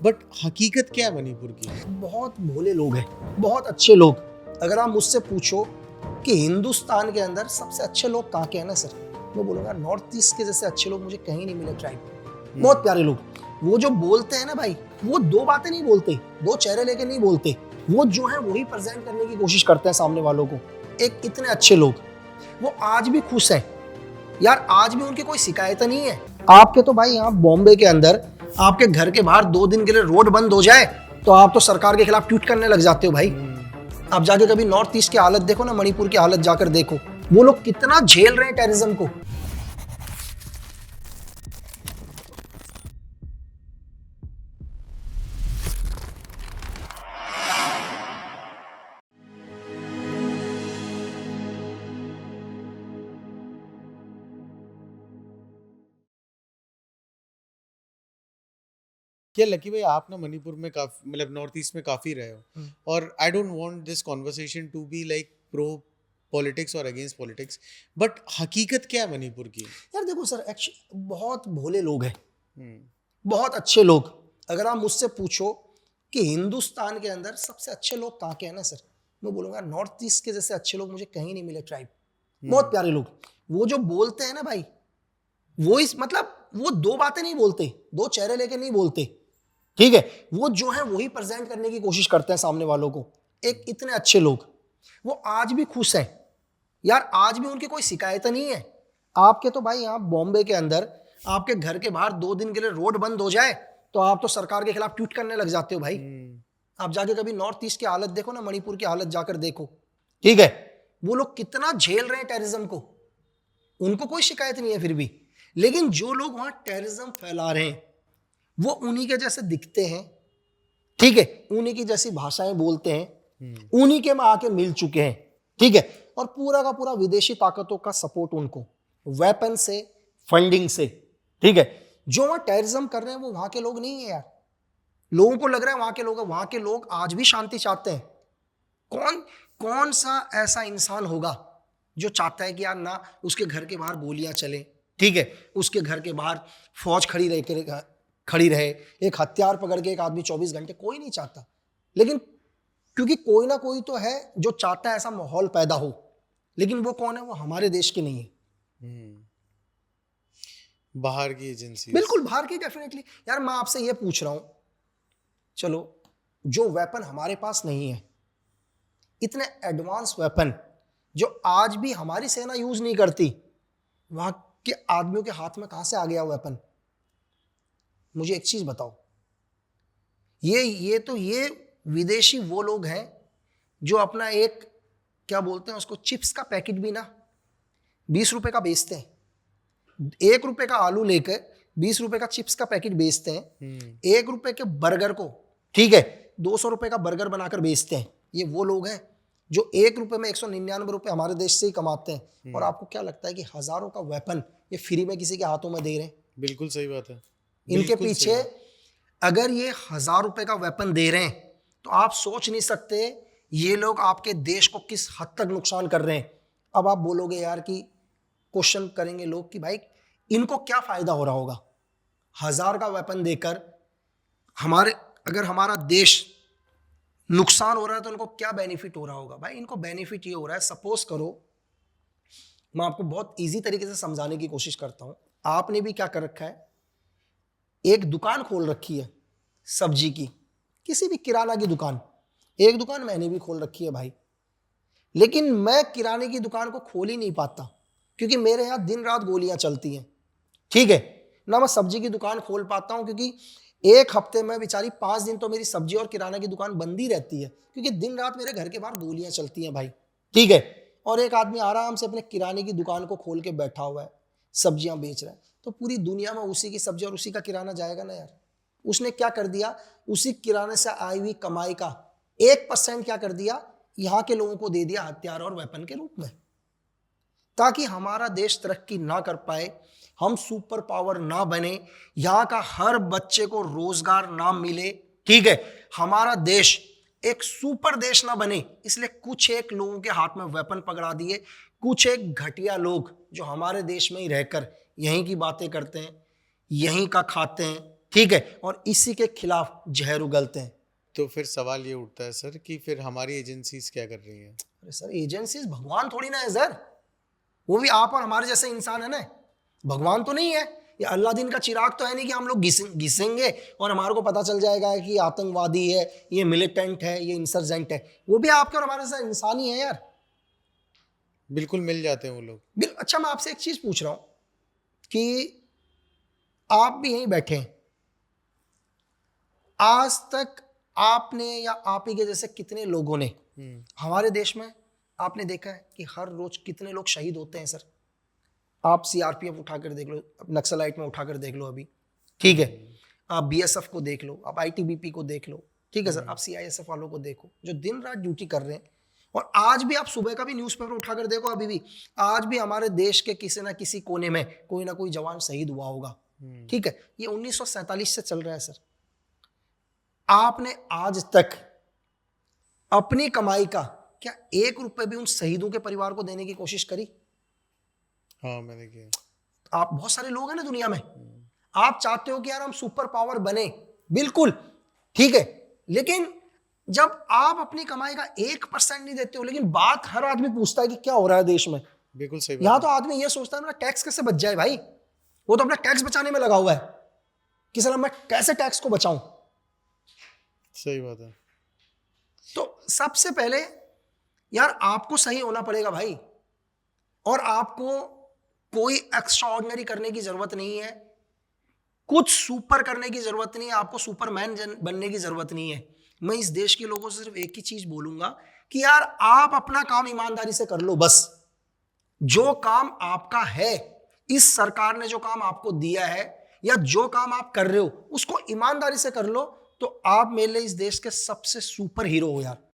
But हकीकत क्या है मणिपुर की? बहुत भोले लोग हैं, बहुत अच्छे लोग। अगर आप मुझसे पूछो कि हिंदुस्तान के अंदर सबसे अच्छे लोग कहाँ के हैं ना सर, मैं बोलूँगा नॉर्थ ईस्ट के जैसे अच्छे लोग मुझे कहीं नहीं मिले ट्राइब। बहुत प्यारे लोग। वो जो बोलते हैं ना भाई, वो दो बातें नहीं बोलते, दो चेहरे लेके नहीं बोलते, वो जो है वही प्रेजेंट करने की कोशिश करते हैं सामने वालों को। एक इतने अच्छे लोग, वो आज भी खुश हैं यार, आज भी उनकी कोई शिकायत नहीं है। आपके तो भाई यहाँ बॉम्बे के अंदर आपके घर के बाहर 2 दिन के लिए रोड बंद हो जाए तो आप तो सरकार के खिलाफ ट्वीट करने लग जाते हो भाई। आप जाके कभी नॉर्थ ईस्ट की हालत देखो ना, मणिपुर की हालत जाकर देखो, वो लोग कितना झेल रहे हैं टेररिज्म को। क्या लकी भाई, आप ना मणिपुर में काफी, मतलब नॉर्थ ईस्ट में काफी रहे हो, और I don't want this conversation to be like pro politics और अगेंस्ट पॉलिटिक्स, बट हकीकत क्या है मणिपुर की? यार देखो सर, बहुत भोले लोग हैं, बहुत अच्छे लोग। अगर आप मुझसे पूछो कि हिंदुस्तान के अंदर सबसे अच्छे लोग कहाँ के हैं ना सर, मैं बोलूँगा नॉर्थ ईस्ट के जैसे अच्छे लोग मुझे कहीं नहीं मिले ट्राइब। बहुत प्यारे लोग। वो जो बोलते हैं ना भाई, वो इस मतलब वो दो बातें नहीं बोलते, दो चेहरे लेके नहीं बोलते, ठीक है, वो जो है वही प्रेजेंट करने की कोशिश करते हैं सामने वालों को। एक इतने अच्छे लोग, वो आज भी खुश हैं यार, आज भी उनकी कोई शिकायत नहीं है। आपके तो भाई यहाँ बॉम्बे के अंदर आपके घर के बाहर 2 दिन के लिए रोड बंद हो जाए तो आप तो सरकार के खिलाफ ट्वीट करने लग जाते हो भाई। आप जाके कभी नॉर्थ ईस्ट की हालत देखो ना, मणिपुर की हालत जाकर देखो, ठीक है, वो लोग कितना झेल रहे हैं टेररिज्म को। उनको कोई शिकायत नहीं है फिर भी, लेकिन जो लोग वहां टेररिज्म फैला रहे हैं वो उन्हीं के जैसे दिखते हैं, ठीक है, उन्हीं की जैसी भाषाएं बोलते हैं, उन्हीं के में आके मिल चुके हैं, ठीक है, और पूरा का पूरा विदेशी ताकतों का सपोर्ट उनको, वेपन से, फंडिंग से, ठीक है। जो वहां टेररिज्म कर रहे हैं वो वहां के लोग नहीं है यार। लोगों को लग रहा है वहां के लोग आज भी शांति चाहते हैं। कौन कौन सा ऐसा इंसान होगा जो चाहता है कि यार ना उसके घर के बाहर गोलियां चले, ठीक है, उसके घर के बाहर फौज खड़ी रहे, एक हथियार पकड़ के एक आदमी 24 घंटे, कोई नहीं चाहता। लेकिन क्योंकि कोई ना कोई तो है जो चाहता है ऐसा माहौल पैदा हो, लेकिन वो कौन है? वो हमारे देश के नहीं है, बाहर की एजेंसी। बिल्कुल बाहर की। डेफिनेटली यार, मैं आपसे ये पूछ रहा हूं, चलो जो वेपन हमारे पास नहीं है, इतने एडवांस वेपन जो आज भी हमारी सेना यूज नहीं करती, वहां के आदमियों के हाथ में कहां से आ गया वेपन? मुझे एक चीज बताओ। ये विदेशी वो लोग हैं जो अपना एक, क्या बोलते हैं उसको, चिप्स का पैकेट भी ना 20 रुपए का बेचते हैं। 1 रुपए का आलू लेकर 20 रुपए का चिप्स का पैकेट बेचते हैं। 1 रुपए के बर्गर को, ठीक है, 200 रुपए का बर्गर बनाकर बेचते हैं। ये वो लोग हैं जो 1 रुपए में 199 रुपए हमारे देश से ही कमाते हैं। और आपको क्या लगता है कि हजारों का वेपन ये फ्री में किसी के हाथों में दे रहे हैं? बिल्कुल सही बात है। इनके पीछे अगर ये 1000 रुपए का वेपन दे रहे हैं तो आप सोच नहीं सकते ये लोग आपके देश को किस हद तक नुकसान कर रहे हैं। अब आप बोलोगे यार कि, क्वेश्चन करेंगे लोग कि भाई इनको क्या फायदा हो रहा होगा 1000 का वेपन देकर? अगर हमारा देश नुकसान हो रहा है तो इनको क्या बेनिफिट हो रहा होगा? भाई इनको बेनिफिट ये हो रहा है, सपोज करो, मैं आपको बहुत इजी तरीके से समझाने की कोशिश करता हूं। आपने भी क्या कर रखा है, एक दुकान खोल रखी है सब्जी की, किसी भी किराना की दुकान। एक दुकान मैंने भी खोल रखी है भाई, लेकिन मैं किराने की दुकान को खोल ही नहीं पाता क्योंकि मेरे यहां दिन रात गोलियां चलती हैं, ठीक है ना। मैं सब्जी की दुकान खोल पाता हूं क्योंकि एक हफ्ते में बेचारी 5 दिन तो मेरी सब्जी और किराना की दुकान बंद ही रहती है क्योंकि दिन रात मेरे घर के बाहर गोलियां चलती हैं भाई, ठीक है। और एक आदमी आराम से अपने किराने की दुकान को खोल के बैठा हुआ है, सब्जियां बेच रहा है, तो पूरी दुनिया में उसी की सब्जी और उसी का किराना जाएगा ना यार। उसने क्या कर दिया, उसी किराने से आई हुई कमाई का 1% क्या कर दिया, यहां के लोगों को दे दिया हथियार और वेपन के रूप में, ताकि हमारा देश तरक्की ना कर पाए, हम सुपर पावर ना बने, यहां का हर बच्चे को रोजगार ना मिले, ठीक है, हमारा देश एक सुपर देश ना बने। इसलिए कुछ एक लोगों के हाथ में वेपन पकड़ा दिए, कुछ एक घटिया लोग जो हमारे देश में ही रहकर यहीं की बातें करते हैं, यहीं का खाते हैं, ठीक है, और इसी के खिलाफ जहर उगलते हैं। तो फिर सवाल ये उठता है सर कि फिर हमारी एजेंसीज क्या कर रही हैं? अरे सर, एजेंसीज भगवान थोड़ी ना है सर, वो भी आप और हमारे जैसे इंसान है ना, भगवान तो नहीं है। ये अल्लाह दिन का चिराग तो है नहीं कि हम लोग घिसेंगे और हमारे को पता चल जाएगा कि ये आतंकवादी है, ये मिलिटेंट है, ये इंसर्जेंट है। वो भी आपके और हमारे जैसा इंसान ही है यार। बिल्कुल मिल जाते हैं वो लोग। अच्छा, मैं आपसे एक चीज पूछ रहा हूं कि आप भी यहीं बैठे हैं, आज तक आपने या आप ही के जैसे कितने लोगों ने हमारे देश में आपने देखा है कि हर रोज कितने लोग शहीद होते हैं सर? आप सीआरपीएफ उठाकर देख लो, नक्सलाइट में उठाकर देख लो अभी, ठीक है, आप बीएसएफ को देख लो, आप आईटीबीपी को देख लो, ठीक है सर, आप सीआईएसएफ वालों को देखो जो दिन रात ड्यूटी कर रहे हैं। और आज भी आप सुबह का भी न्यूज़पेपर उठाकर देखो, अभी भी आज भी हमारे देश के किसी ना किसी कोने में कोई ना कोई जवान शहीद हुआ होगा, ठीक है। ये 1947 से चल रहा है सर। आपने आज तक अपनी कमाई का क्या 1 रुपए भी उन शहीदों के परिवार को देने की कोशिश करी? हाँ, मैंने किया। आप, बहुत सारे लोग हैं ना दुनिया में, आप चाहते हो कि यार हम सुपर पावर बने, बिल्कुल ठीक है, लेकिन जब आप अपनी कमाई का 1% नहीं देते हो, लेकिन बात हर आदमी पूछता है कि क्या हो रहा है देश में। बिल्कुल सही यहां बात तो आदमी ये सोचता है मेरा टैक्स कैसे बच जाए भाई, वो तो अपना टैक्स बचाने में लगा हुआ है कि सर मैं कैसे टैक्स को बचाऊं। सही बात है। तो सबसे पहले यार आपको सही होना पड़ेगा भाई, और आपको कोई एक्स्ट्राऑर्डिनरी करने की जरूरत नहीं है, कुछ सुपर करने की जरूरत नहीं है, आपको सुपरमैन बनने की जरूरत नहीं है। मैं इस देश के लोगों से सिर्फ एक ही चीज बोलूंगा कि यार आप अपना काम ईमानदारी से कर लो बस। जो काम आपका है, इस सरकार ने जो काम आपको दिया है या जो काम आप कर रहे हो उसको ईमानदारी से कर लो, तो आप मेरे लिए इस देश के सबसे सुपर हीरो हो यार।